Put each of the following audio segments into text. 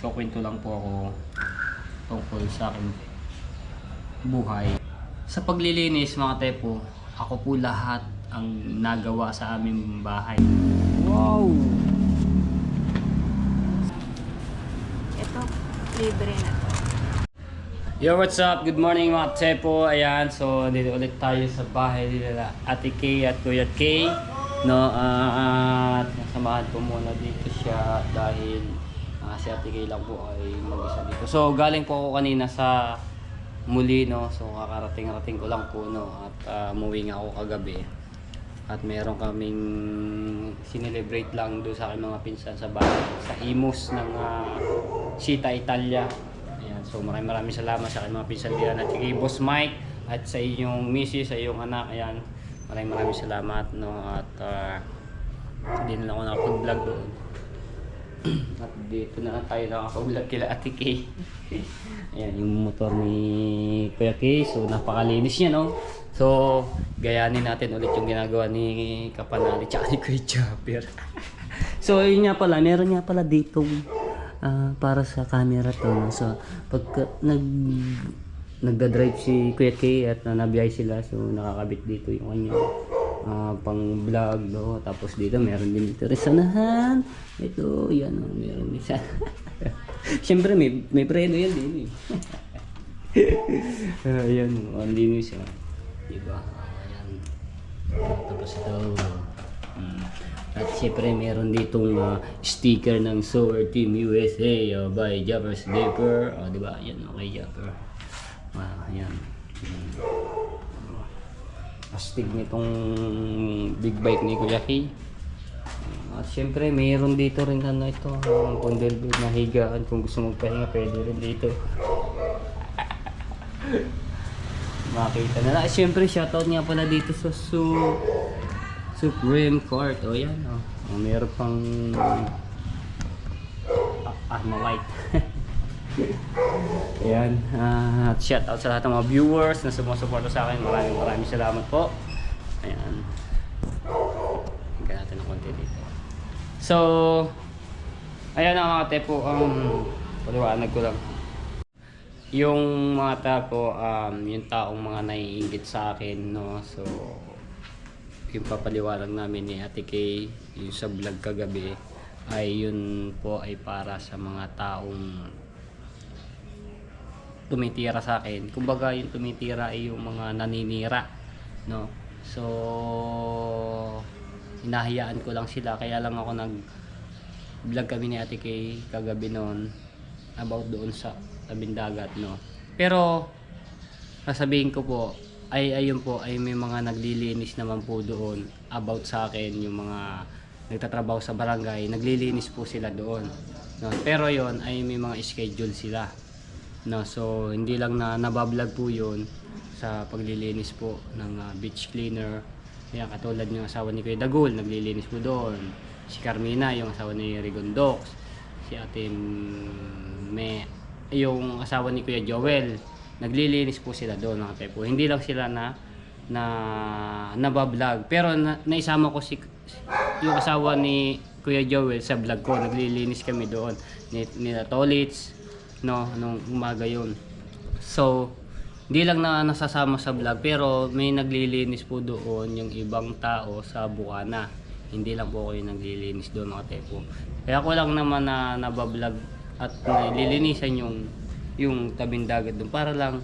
Magkukwento lang po ako tungkol sa aking buhay. Sa paglilinis mga tepo, ako po lahat ang nagawa sa aming bahay. Wow! Ito, libre na to. Yo, what's up? Good morning mga tepo. Ayan, so dito ulit tayo sa bahay nila Ate Kay at Kuya Kay. No, at nasamahan ko muna dito siya dahil si Ate Kay lang po ay mag-isa dito. So galing po ako kanina sa muli, no. So kakarating-rating ko lang po, no. At umuwi nga ako kagabi. At meron kaming sinelebrate lang doon sa aking mga pinsan sa bahay sa Imus ng Sita Italia. Ayan, so maraming salamat sa aking mga pinsan diyan at kay Boss Mike at sa inyong misis, sa iyong anak. Ayan, maraming salamat, no. At hindi na ako nakapag-vlog doon. At dito na tayo nakapag-vlog kila Ate Kay. Ayan, yung motor ni Kuya Kay. So napakalinis niya, no. So gayanin natin ulit yung ginagawa ni Kapanali tsaka ni Kuya Japper. So yun nga pala, meron nga pala dito para sa camera to, no? So pag nagda-drive si Kuya Kay at nabiyay sila, so nakakabit dito yung kanya pang vlog, no? Tapos dito meron din dito resanahan. Ito, yan, no? Meron din sa siyempre may preno yan din, ayan, ang linis siya, diba? Ayan, tapos ito, at siyempre meron ditong sticker ng Sower Team USA by Japper's Diaper, diba? Ayan, okay, Japper. Ayan, astig nitong big bike ni Kuya Kay. At syempre mayroon dito rin ito, ang Pondelville na higaan. Kung gusto magpahinga pwede rin dito. Makita na lang. Syempre shoutout nga pala dito sa Supreme Court. O yan, meron pang Armalite. Ayan, at shout out sa lahat ng mga viewers na sumusuporta sa akin. Maraming salamat po. Ayan, hingga natin ng konti dito. So ayan na mga tepo, paliwanag ko lang yung mga tapo, yung taong mga naiinggit sa akin, no. So yung papaliwanag namin ni Ate Kay yung sa vlog kagabi ay yun po ay para sa mga taong tumitira sa akin. Kumbaga yung tumitira ay yung mga naninira, no. So hinahayaan ko lang sila, kaya lang ako nag-vlog kami ni Ate Kay kagabi noon about doon sa tabing dagat, no. Pero sasabihin ko po ay ayun po ay may mga naglilinis naman po doon about sa akin, yung mga nagtatrabaho sa barangay, naglilinis po sila doon, no. Pero yon ay may mga schedule sila, no. So hindi lang na nabablog po yun sa paglilinis po ng beach cleaner. Yan, katulad ng asawa ni Kuya Dagul, naglilinis po doon. Si Carmina, yung asawa ni Rigondox. Si Ate yung asawa ni Kuya Joel, naglilinis po sila doon, mga tepo. Hindi lang sila nabablog, pero naisama ko yung asawa ni Kuya Joel sa vlog ko. Naglilinis kami doon nila Tolits, no, nung umaga yun. So hindi lang na nasasama sa vlog, pero may naglilinis po doon yung ibang tao sa Bukana. Hindi lang po ako yung naglilinis doon, mga tepo. Kaya ko lang naman na nabablog at nililinisan yung tabing dagat doon para lang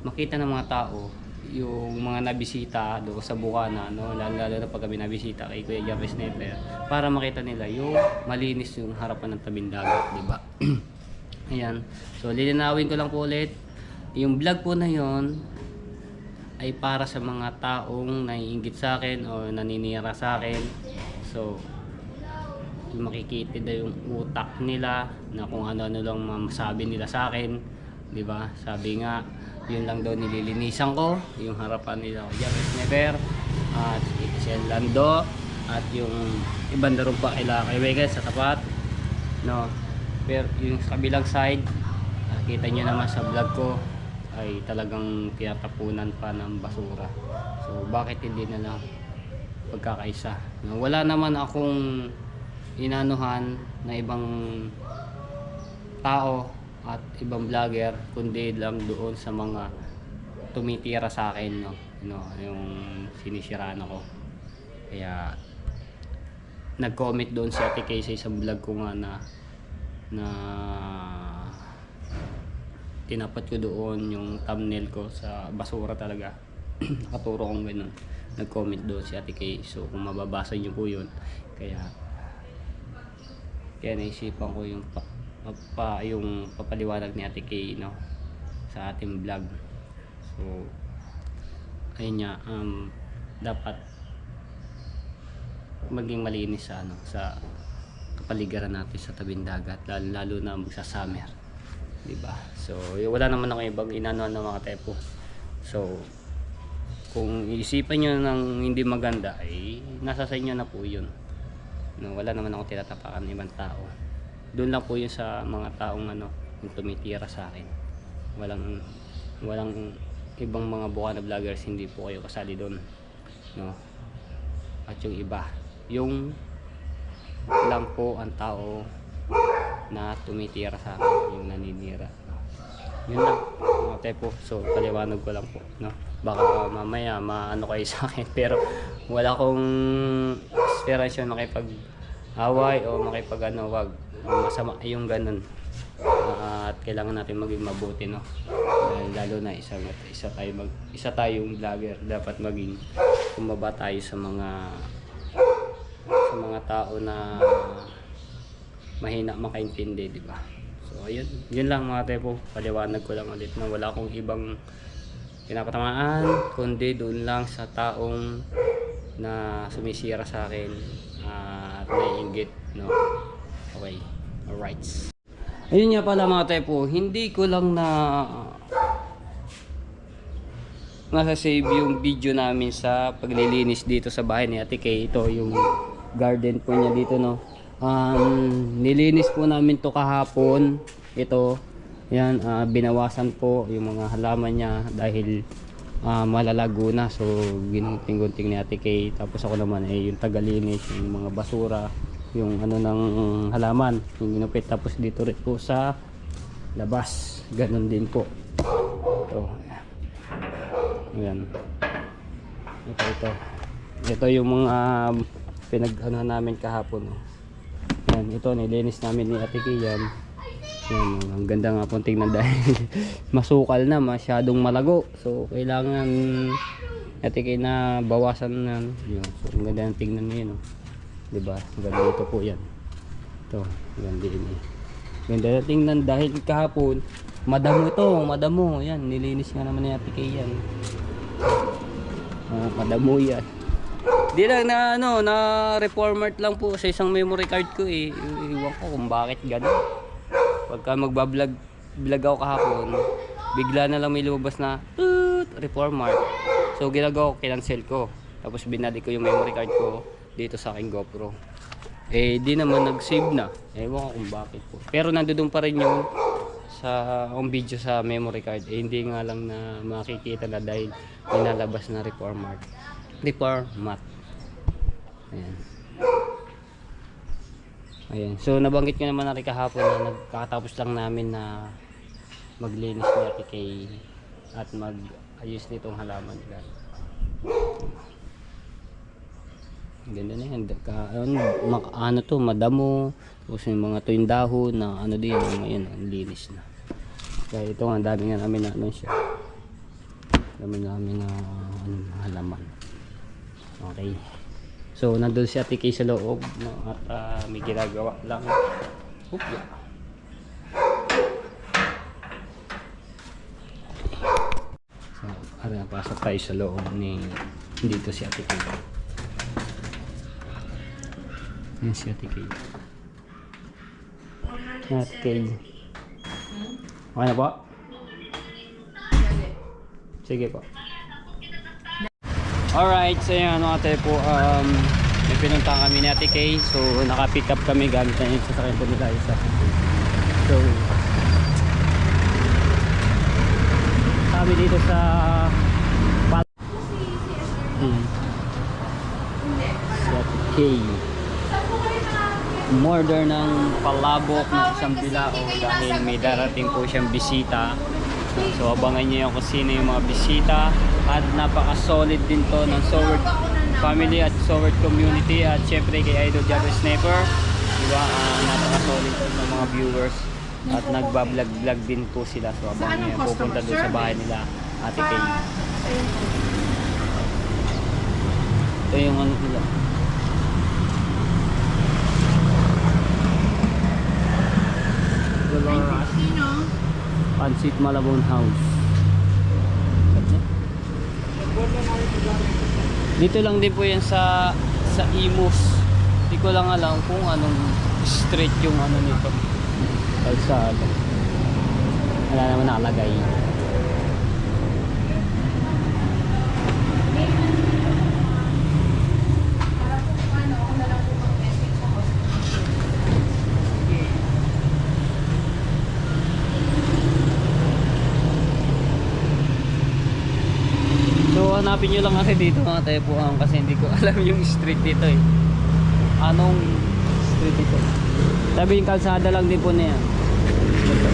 makita ng mga tao yung mga nabisita doon sa Bukana, no. Lalo na pag kami nabisita kay Kuya Japper Sniper, para makita nila yung malinis yung harapan ng tabing dagat, diba? Ayan, so lilinawin ko lang po ulit. Yung vlog po na yon ay para sa mga taong naiinggit sa akin o naninira sa akin. So yung makikita na yung utak nila na kung ano-ano lang masabi nila sa akin, di ba? Sabi nga, yun lang daw nililinisan ko, yung harapan nila Japper Sniper at si Lando at yung ibang darong pa kay Wega sa tapat, no. Pero yung sa kabilang side, kita nyo naman sa vlog ko ay talagang tinatapunan pa ng basura. So bakit hindi na lang pagkakaisa? Wala naman akong inanuhan na ibang tao at ibang vlogger, kundi lang doon sa mga tumitira sa akin, no, yung sinisiraan ako. Kaya nag-comment doon si Ate Kay sa isang vlog ko nga na tinapat ko doon yung thumbnail ko sa basura talaga. Nakaturo kong ganun. Nag-comment doon si Ate Kay. So kung mababasa niyo po yun, kaya naisipan ko yung yung papaliwanag ni Ate Kay, no, sa ating vlog. So ayun nga, dapat maging malinis sa sa kapaligiran natin sa tabing dagat, lalo na magsa-summer, di ba? So wala naman ako ibang inano ng mga tepo. So kung iisipan nyo ng hindi maganda, ay nasa sa inyo na po yun, no, wala naman ako tinatapakan ng ibang tao. Doon lang po yun sa mga taong yung tumitira sa akin. Walang ibang mga buka na vloggers, hindi po kayo kasali doon, no. At yung iba, yung lang po ang tao na tumitira sa akin, yung naninira, no? Yun lang mga tepo. So paliwanag ko lang po, no. Baka mamaya maano kayo sa akin, pero wala akong inspirasyon makipag-away o makipag wag. Masama yung ganun. At kailangan natin maging mabuti, no. Lalo na isa tayong vlogger, dapat maging kumaba tayo sa mga tao na mahina makaintindi, di ba? So ayun, yun lang mga tepo. Paliwanag ko lang ulit na wala akong ibang pinapatamaan, kundi doon lang sa taong na sumisira sa akin at naiinggit, no. Okay, alright. Ayun nga pala mga tepo, hindi ko lang nasa-save yung video namin sa paglilinis dito sa bahay ni Ate Kay. Ito yung garden po niya dito, no. Nilinis po namin to kahapon. Ito, yan, binawasan po yung mga halaman niya dahil malalago na. So ginunting-gunting ni Ate Kay. Tapos ako naman ay yung tagalinis, yung mga basura, yung ng halaman, yung ginupit. Tapos dito rin po sa labas, ganun din po. Ito, yan. Ito yung mga namin kahapon, no. Yan, ito nilinis namin ni Ate Kay yan. Yan, ang ganda nga pong tingnan dahil masukal na, masyadong malago. So kailangan Ate Kay na bawasan na yun. So ang ganda ng tingnan niya, no. Diba? Ganda ito po yan. Ito, ganda din eh. Ganda na tingnan dahil kahapon madamo ito, madamo. Yan, nilinis nga naman ni Ate Kay yan. Madamo yan. Di lang na reformat lang po sa isang memory card ko eh. Iwan ko kung bakit gano'n. Pagka magbablog ako kahapon, bigla na lang may lumabas na reformat. So ginagawa ko, kinancel ko. Tapos binalik ko yung memory card ko dito sa aking GoPro. Eh di naman nag-save na. Ewan ko kung bakit po. Pero nandoon pa rin yung video sa memory card. Eh hindi nga lang na makikita na dahil pinalabas na reformat. Ayan. So nabanggit ko naman na rin kahapon na nagkakatapos lang namin na maglinis ni Ate Kay at mag-ayos nitong halaman nila. Ganda na yan. Madamo. Tapos yung mga tuwing dahon na din. Ngayon, ang linis na. Kaya ito nga, dami nga namin na siya. Dami namin na halaman. Okay. So nandun si Ate Kay sa loob, no, at may ginagawa lang. Oopya. So pasok tayo sa loob dito si Ate Kay. Yan si Ate Kay. Ate Kay. Okay na po? Sige po. Alright, so yan mga tepo, may pinuntahan kami ni Ate Kay. So naka-pick up kami gamit na yung sasakyan po nila isa. So kami dito sa si Ate Kay. Order ng palabok ng isang bilao dahil may darating po siyang bisita. So abangan niyo yung kung sino yung mga bisita at napaka-solid din to ng Soward family at Soward community at syempre kay Idol Jabber Sniper. Diba? Napaka-solid ng mga viewers at nagbablog-vlog din po sila. So abangan niyo pupunta doon sa bahay nila Ate Kay. Ito yung ano nila. Pansit Malabon House. Dito lang din po yan sa Imus. Hindi ko lang alam kung anong street yung ano nito. Kalsada. Wala naman nakalagay. So hanapin nyo lang kasi dito mga tepuhan kasi hindi ko alam yung street dito eh. Anong street dito? Sabi yung kalsada lang din po na yan. Ito.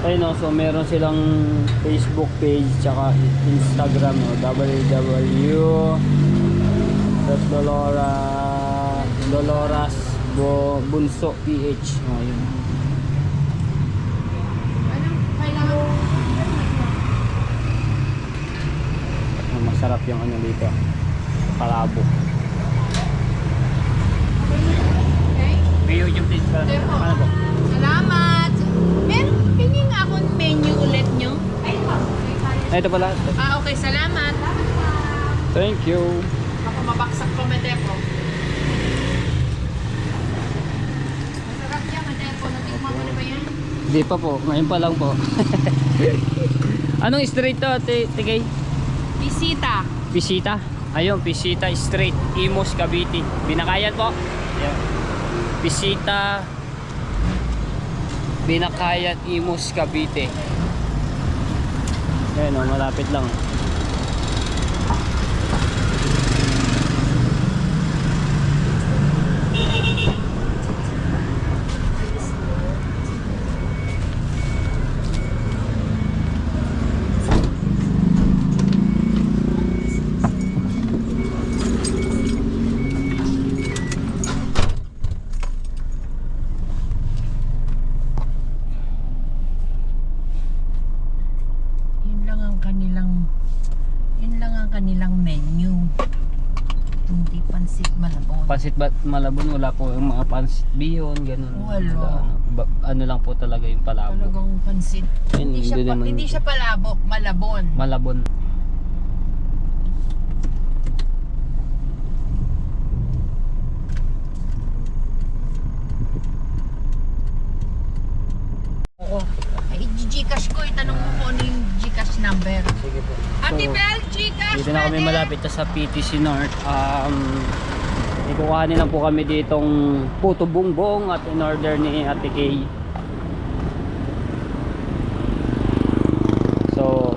Ayun o, so meron silang Facebook page tsaka Instagram o www.dolorasbunso PH o yun. Masarap yung ano dito, palabo. Mayo yung please ka. Ano po? Salamat! Meron, pingin nga akong menu ulit nyo. Ito pala. Okay, salamat. Thank you. Ako mabaksak pa Matepo. Masarap yan, Matepo. Natikman mo na ba yan? Hindi pa po, ngayon pa lang po. Anong street to, Tikay? Bisita. Pisita? Ayun, Pisita Street, Imus, Cavite. Binakayan po. Ayun. Pisita Binakayan, Imus, Cavite. Ayun o, malapit lang. Kanilang menu. Hindi pansit Malabon. Pansit Malabon, wala po yung mga pansit biyon, ganun. Wala. Ano lang po talaga yung palabo. Talagang pansit. Ayun, Hindi siya palabok, Malabon. Malabon. Ay, Gcash ko. Itanong mo po ano yung Gcash number. Sige po. Ate So, Bel, Gcash! dito na kami brother. malapit sa PTC North. Ikukuhanin lang po kami ditong puto bongbong at in order ni Ate Kay. So,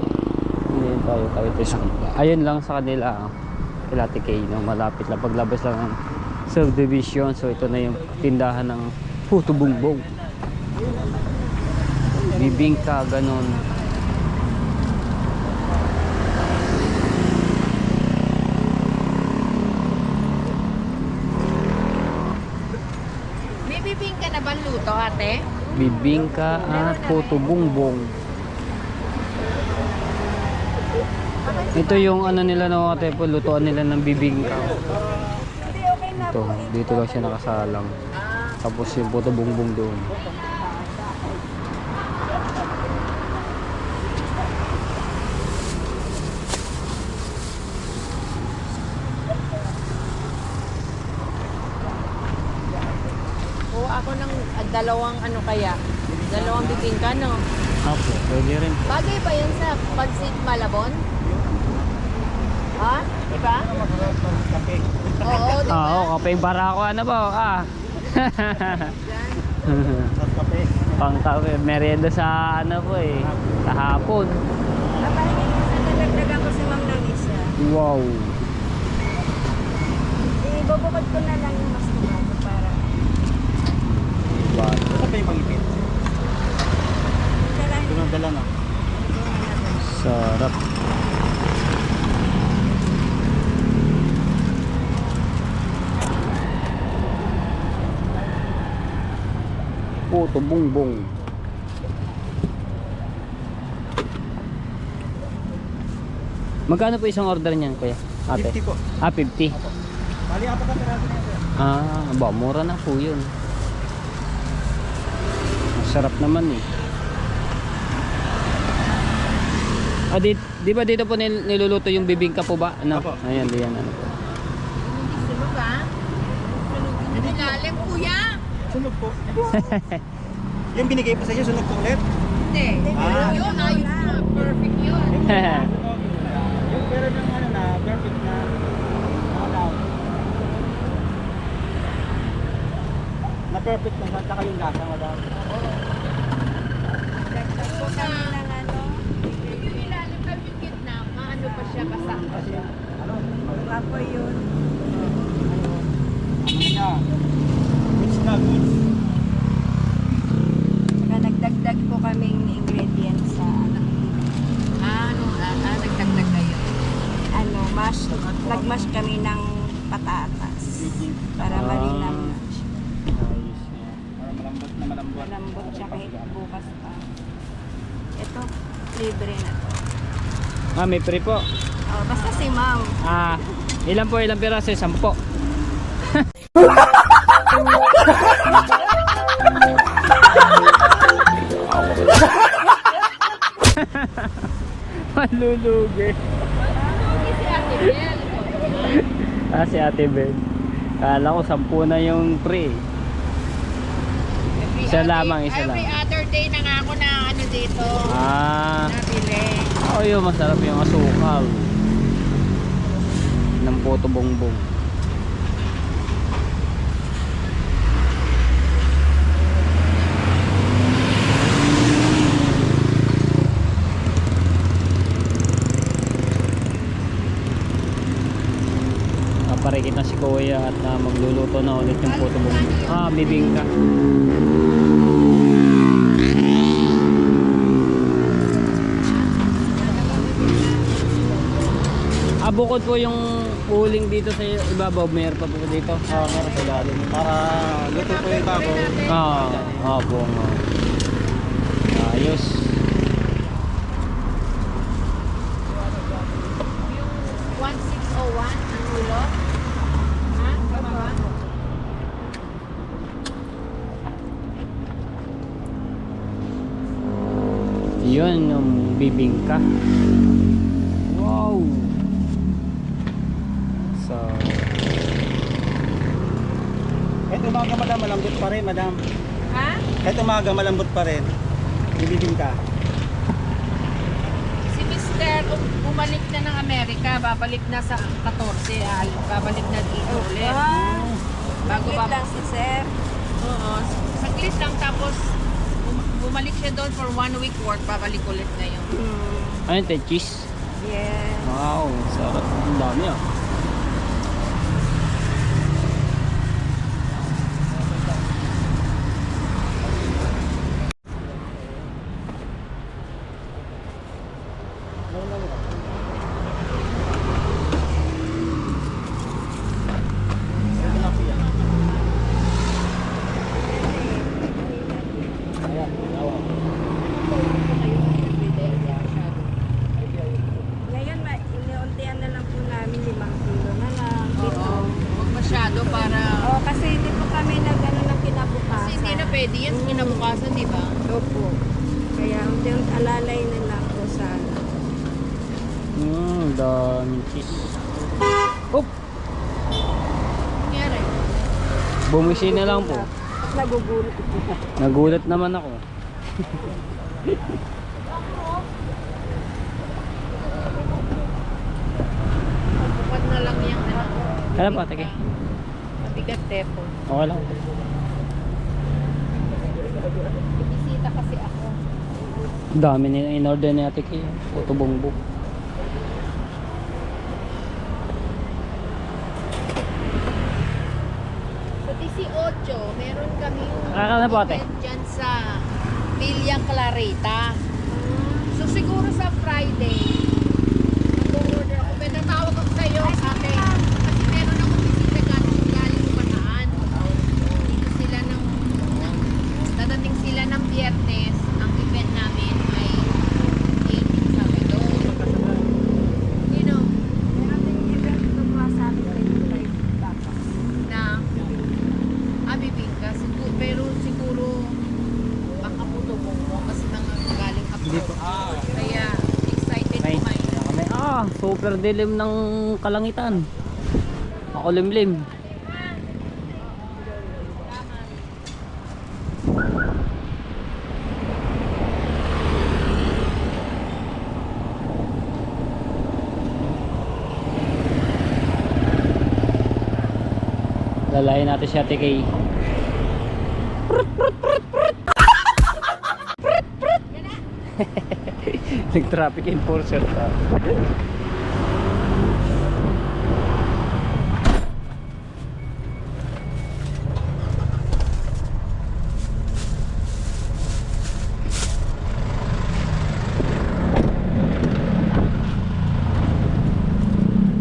hindi tayo sa kanila. Ayun lang sa kanila. Kay Ate Kay, no? Malapit lang. Paglabas lang ng subdivision. So, ito na yung tindahan ng puto bongbong. Bibingka, ganun. May bibingka na ba luto, ate? Bibingka at puto bongbong. Ito yung ano nila, no, ate po, lutuan nila ng bibingka. Ito, dito lang siya nakasalang. Tapos yung puto bongbong doon. O ako ng dalawang ano kaya? Dalawang bibingka, no? Apo, pwede rin. Bagay ba yan sa pansit Malabon? Ha? Diba? Oo, diba? Oo, kape barako ano ba? Ah. Pang merienda sa ano po eh. Kahapon. Papahingin ko sa dadagdagan ko si ma'am ng isa. Wow. Ibubukod ko na lang yung mas tumago para Ano pa yung pangipit? dalahin Dala na. Sarap. Puto bongbong. Magkano po isang order niyan, kuya? Ate? 50 po. Ah, 50. Bali, apat na peraso na yan, sir. Ah, mura na po yun. Masarap naman eh. Ah, di ba dito po niluluto yung bibingka po ba? Ano? Opo. Ayan, diyan ano po. Sunog ba? Ano lalim kuya? Sunog po. Yung binigay po sa inyo, sunog po ulit? Hindi. Ah. Yun, ayos na. Perfect yun. Yung pero ng ano na, perfect na. Nakalaw. Na perfect na, saka yung lasa, madam. Dagdag po kami ng ano. Yung ilalim na yung gitna, maano pa siya basa. Kasi, ano, Wala po yun. ano siya? Mix na goods. Saka nagdagdag po kaming ingredients sa ano. Nagdagdag kayo. Ano, mash. Nagmash kami ng patatas. Para malinam na siya. Ayos yan. Para malambot na malambot. Malambot siya kahit bukas pa. Ito, libre na to. Ah, may free po. Oh, basta si ma'am. Ah, ilan po ilang piraso? 10. Malulugi. Si Ate Bel. Ah, si Ate Bel. Kala ko 10 na yung free. Isa lamang, isa Every lang. other day na nga ako na ano dito. Ah, Nabili. yun, masarap yung asukal. Ng puto bongbong. Parikit na si Kuya at magluluto na ulit yung puto bongbong. Ah, bibingka. Ah, bukod po yung uling dito sa ibabaw, meron pa po dito. Ah, meron sa ilalim. Para luto po yung bago. Ah, buong. Ayos. Yung 1601 ang ulo. Ha? Tama ba? Yun yung bibingka. Wow. So, Kahit umaga madam, malambot pa rin, madam. Ha? Kahit umaga, malambot pa rin. Bibibing ka. Si Mr. Bumalik na ng Amerika, babalik na sa 14. Babalik na dito ulit. Bago Wait ba? lang si sir. Oo. Saglit lang tapos bumalik siya doon for 1 week work, babalik ulit na yun. ano yung cheese? Yes. Wow, sarap. Ang dami ah. Ngayon, iniuntian na lang po namin 5 kilo na lang. Dito. Oo. Huwag masyado para... Oh, kasi hindi po kami nag-ano ng kinabukasan. Kasi hindi na pwede yan sa kinabukasan, di ba? Opo. Kaya unti-unti alalay na lang po sana. Daming cheese. Oop! Nangyari. Bumisi na lang po. Nagugulat. Nagulat naman ako. Bukod na lang yung ano. Alam po, sige. Mabigat tepo. Okay lang. Ibisi pupunta kasi ako. Dami nila in-order ni Ate Kay. Puto bongbong. Sa 18, meron kami Akala po, ate. event dyan sa Villa Clarita. So siguro sa Friday, mag-order ako. May natawag ako sa'yo, ate. Kasi meron akong bisita galing Bataan. Dito sila dadating sila ng Biyernes. Ang event namin ay 18 Sabado. You know, Meron din yung event ko mga sabi ko yung bakas. na bibingka. Pero siguro baka puto mo kasi mga galing Hindi po. abroad. Kaya excited Ay, ko ngayon. kami. Super dilim ng kalangitan. Makulimlim. Lalayan natin si Ate Kay. Nag-traffic enforcer pa.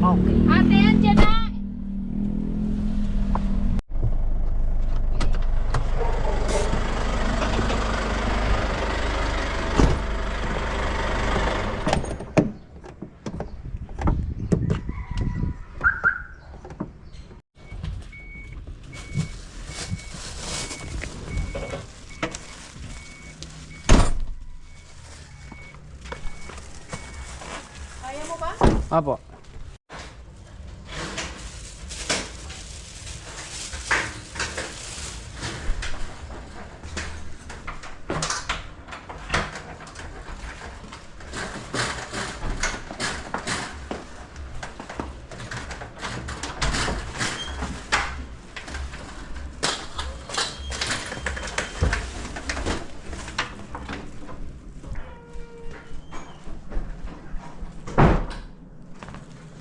Okay. Ate, andyan na! Kaya mo ba? Apo.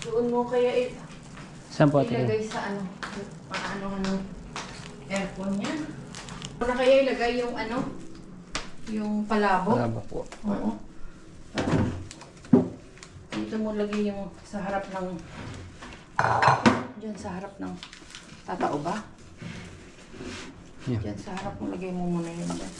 Doon mo kaya Saan po Ate Kay? ilagay sa paano aircon niya. Ano kaya ilagay yung yung palabo? Wala ba po? Oo. Dito mo lagay yung sa harap ng diyan sa harap ng tatao ba? Yeah. Diyan sa harap mo lagay mo muna yun dyan.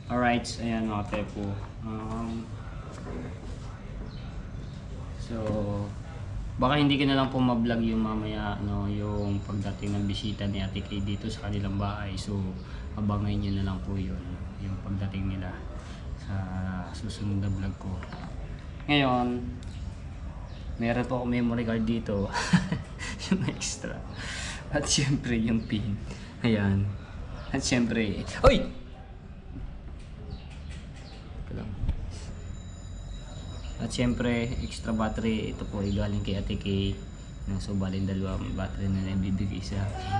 Alright, ayan mga tepo. So, baka hindi ko na lang po ma-vlog yung mamaya, yung pagdating ng bisita ni Ate Kay dito sa kanilang bahay. So, abangan nyo na lang po yun, yung pagdating nila sa susunod na vlog ko. Ngayon, meron po ako memory card dito. Yung extra. At syempre yung pin. Ayan. At syempre, oy! Lang. At syempre, extra battery, ito po ay galing kay Ate Kay. So, balin dalawang battery na ibibigay sa akin.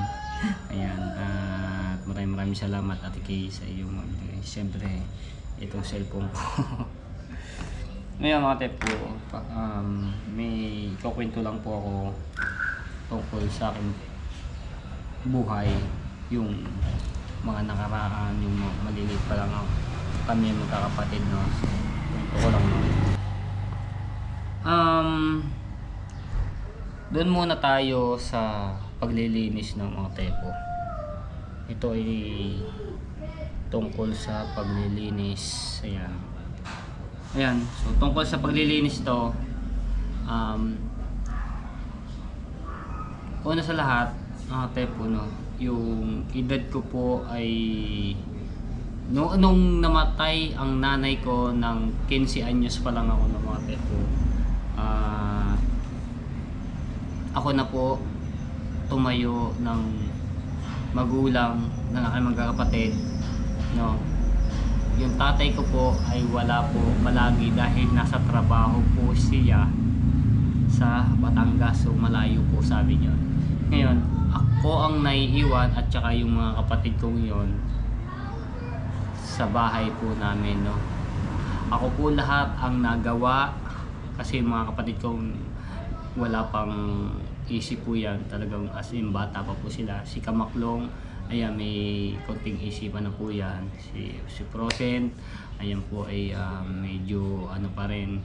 Ayan. At maraming salamat Ate Kay sa iyong mabigay. Syempre, itong cellphone ko. Ngayon mga tepo, may kukwento lang po ako tungkol sa aking buhay. Yung mga nakaraan, yung maliliit pa lang ako. Kami yung magkakapatid, no? So, kwento ko lang, no? Doon muna tayo sa paglilinis ng mga tepo. Ito ay tungkol sa paglilinis. Ayan. Ayan. So, tungkol sa paglilinis to, una sa lahat, mga tepo, no? Yung edad ko po ay nung namatay ang nanay ko ng 15 anyos pa lang ako ng mga tepo. Ako na po tumayo ng magulang ng aking magkakapatid, no? Yung tatay ko po ay wala po malagi dahil nasa trabaho po siya sa Batangas, so malayo po sa amin yun. Ngayon, ako ang naiiwan at saka yung mga kapatid kong yon sa bahay po namin, no. Ako po lahat ang nagawa kasi yung mga kapatid kong wala pang isip po yan, talagang as in bata pa po sila. Si Kamaklong, ayan, may konting isipan na po yan. Si Prosen, ayan po ay medyo ano pa rin,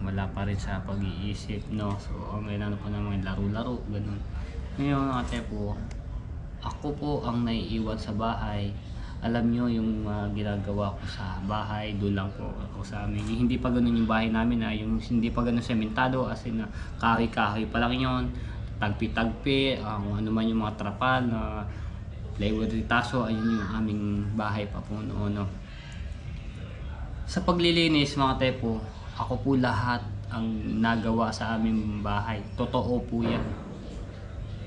wala pa rin sa pag-iisip, no. So ang ano po naman, laro-laro, ganun. Ngayon ate po, ako po ang naiiwan sa bahay. Alam nyo yung ginagawa ko sa bahay, doon lang po ako sa amin. Yung hindi pa ganun yung bahay namin, yung hindi pa ganun sementado, as in kahoy-kahoy pa lang yun, tagpi-tagpi, ano man yung mga trapal na plywood ritaso, ayun yung aming bahay pa po noon, no. Sa paglilinis mga tepo, ako po lahat ang nagawa sa aming bahay. Totoo po yan,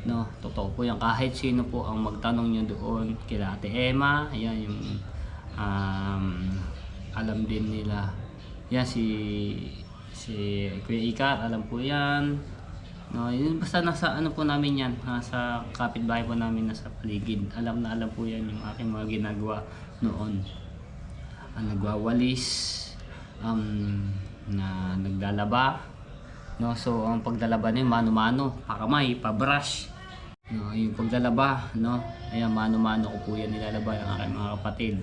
no, totoo po yan. Kahit sino po ang magtanong nyo doon kila Ate Emma, ayan yung alam din nila yan, si Kuya Ikar, alam po yan, no. Yun, basta nasa ano po namin yan, nasa kapitbahay po namin, nasa paligid, alam na alam po yan yung aking mga ginagawa noon. Ang nagwawalis, na naglalaba, no. So ang paglalaba niyo mano-mano, pakamay, pa-brush, no, yung paglalaba, no, ayan, mano-mano ko po yan nilalaba ng aking mga kapatid.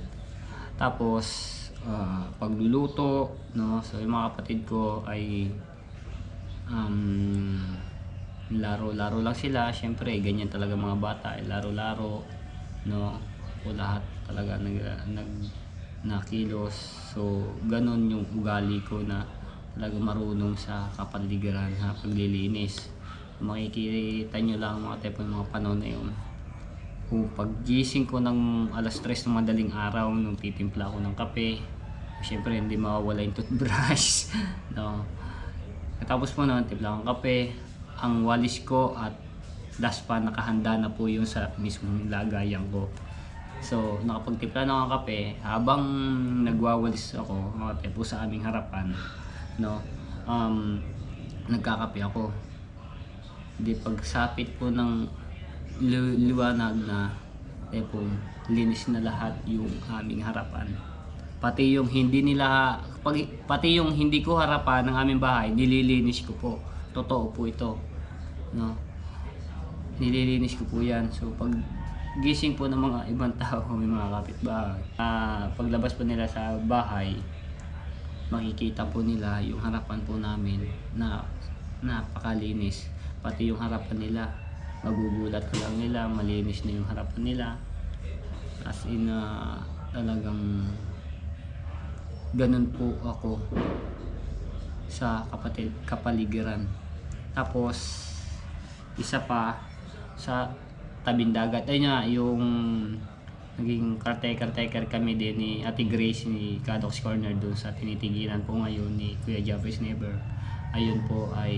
Tapos pagluluto, no, so yung mga kapatid ko ay laro-laro lang sila, syempre ganyan talaga mga bata, laro-laro, no. O lahat talaga nakilos. So ganon yung ugali ko na talaga marunong sa kapaligiran, sa paglilinis. Makikita nyo lang mga tepo yung mga panahon na yun, kung paggising ko ng alas 3 ng madaling araw, nung titimpla ko ng kape, syempre hindi mawawala yung toothbrush no. Tapos po naman timpla akong kape, ang walis ko at daspan nakahanda na po yun sa mismong lagayan ko. So nakapagtimpla na akong kape, habang nagwawalis ako mga tepo sa aming harapan, no, nagkakape ako. Di pagsapit po ng liwanag na tepo, linis na lahat yung aming harapan. Pati yung hindi ko harapan ng aming bahay, nililinis ko po. Totoo po ito, no. Nililinis ko po yan. So pag gising po ng mga ibang tao, may mga kapitbahay, paglabas po nila sa bahay, makikita po nila yung harapan po namin na napakalinis. Pati yung harapan nila, magugulat ka lang nila, malinis na yung harapan nila. As in, talagang ganun po ako sa kapaligiran. Tapos isa pa, sa tabing dagat, ay nga yung naging caretaker kami din ni Ate Grace ni Cadox Corner doon sa tinitigilan po ngayon ni Kuya Jeffrey's neighbor. Ayun po ay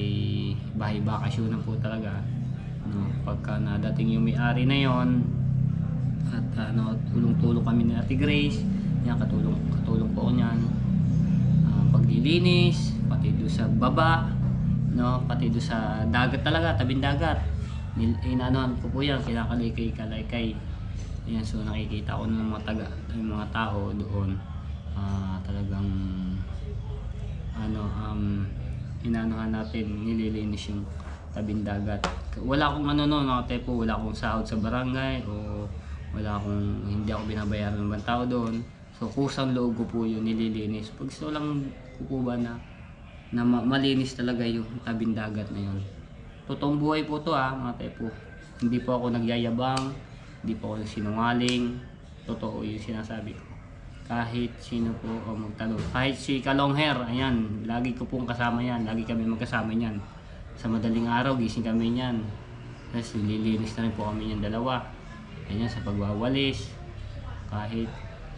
bahay bakasyonan po talaga, no. Pagka nadating yung may-ari na yon at tulong-tulong kami ni Ate Grace, yan, katulong po ako niyan, paglilinis, pati doon sa baba, no, pati doon sa dagat talaga, tabing dagat. Inaanohan ko po yan, kinakalaykay. Ayan, so nakikita ko ng mga tao doon, talagang inaanohan natin, nililinis yung tabing dagat. Wala akong mga tepo, wala akong sahod sa barangay, o hindi ako binabayaran ng ibang tao doon. So kusang loob ko po yun, nililinis. Pag gusto lang ko po ba na malinis talaga yung tabing dagat na yun. Totoong buhay po to mga tepo. Hindi po ako nagyayabang, hindi po ako sinungaling. Totoo yung sinasabi ko. Kahit sino po o magtanong. Kahit si Kalongher, ayan, lagi ko pong kasama yan. Lagi kami magkasama yan. Sa madaling araw, gising kami yan. Tapos nililinis na rin po kami yan dalawa. Ayan, sa pagwawalis. Kahit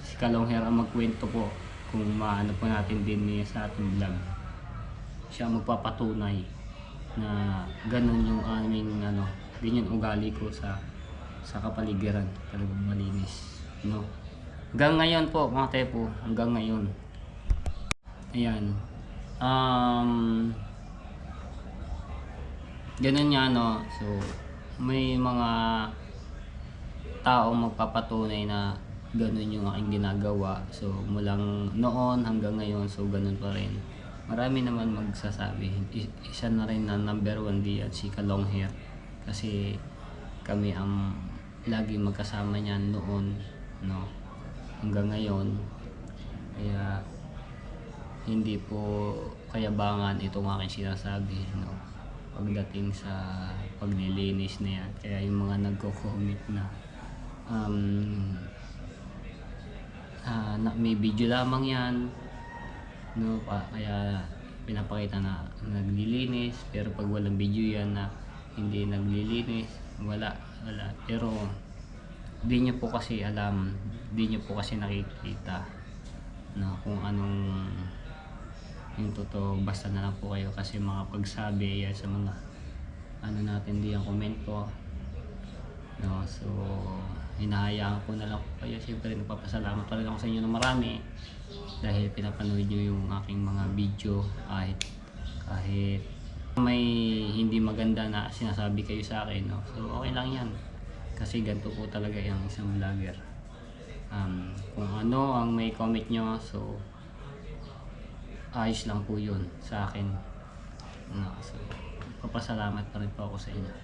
si Kalongher ang magkwento po kung maano po natin din niya sa ating vlog. Siya magpapatunay na ganun yung aming ganyan ugali ko sa kapaligiran, talagang malinis, no. Hanggang ngayon po mga tepo, hanggang ngayon. Ayan. ganun nga no. So may mga taong magpapatunay na ganun yung aking ginagawa. So mulang noon hanggang ngayon, so ganun pa rin. Marami naman magsasabi. Isa na rin na number 1 diyan si Kalong Hair. Kasi kami ang lagi magkasama niyan noon, no, hanggang ngayon. Kaya hindi po kayabangan itong aking sinasabi, no, pagdating sa paglilinis na yan. Kaya yung mga nagko-comment na na may video lamang yan, no, kaya pinapakita na naglilinis, pero pag walang video yan na hindi naglilinis, wala. Pero di nyo po kasi alam, di nyo po kasi nakikita na kung anong yung totoo. Basta na lang po kayo kasi mga pagsabi yan sa mga ano natin diyan komento, no. So hinahayaan ko na lang po kayo. Siyempre nagpapasalamat pa rin ako sa inyo na marami dahil pinapanood nyo yung aking mga video, kahit may hindi maganda na sinasabi kayo sa akin, no. So okay lang yan kasi ganito po talaga yung isang vlogger. Kung ano ang may comment nyo, so ayos lang po yun sa akin, no. So papasalamat pa rin po ako sa inyo.